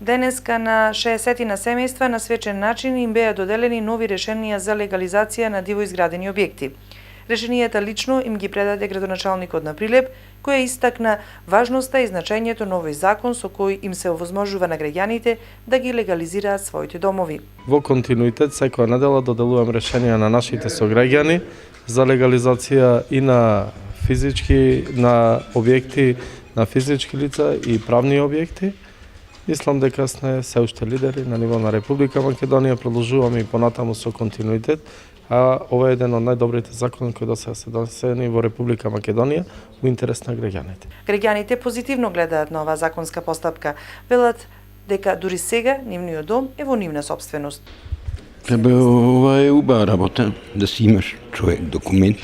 Денеска на 60 семејства на свечен начин им беа доделени нови решенија за легализација на дивоизградени објекти. Решенијата лично им ги предаде градоначалникот на Прилеп, кој истакна важноста и значењето на овој закон со кој им се овозможува на граѓаните да ги легализираат своите домови. Во континуитет секоја недела доделувам решенија на нашите сограѓани за легализација и на физички, на објекти, на физички лица и правни објекти. Мислам дека сме се уште лидери на ниво на Република Македонија, продолжуваме и понатаму со континуитет, а ова е еден од најдобрите закони кои досега се донесени во Република Македонија во интерес на граѓаните. Граѓаните позитивно гледаат на оваа законска постапка, велат дека дури сега нивниот дом е во нивна сопственост. Ова е убава работа, да си имаш човек документ.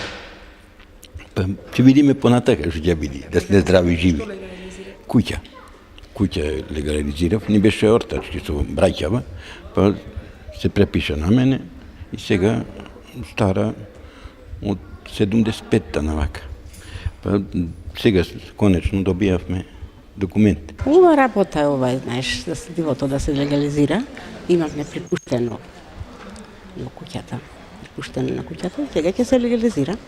Па ќе видиме понатака што ќе биде, да сме здрави живи. Куќа легализирав, ни беше ортачки со браќава, па се препиша на мене и сега стара од 75-та навака. Па сега конечно добијавме документ. Ова работа е ова, знаеш, да се дивото да се легализира. Имавме припуштено во куќата, припуштено на куќата, сега ќе се легализира.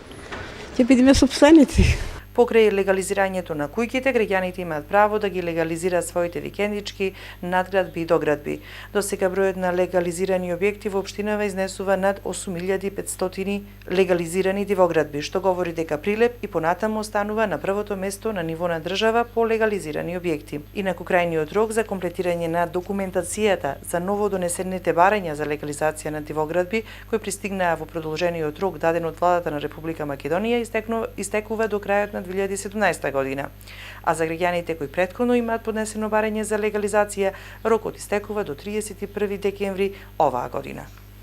Ќе бидеме сопственици. Покрај легализирањето на куќите, граѓаните имаат право да ги легализираат своите викендички, надградби и доградби. Досега бројот на легализирани објекти во општинава изнесува над 8500 легализирани дивоградби, што говори дека Прилеп и понатаму останува на првото место на ниво на држава по легализирани објекти. Инаку крајниот рок за комплетирање на документацијата за ново донесените барања за легализација на дивоградби, кои пристигнаа во продолжениот рок даден од владата на Република Македонија, истекува до крајот на 2017 година. А за граѓаните кои претходно имаат поднесено барање за легализација, рокот истекува до 31 декември оваа година.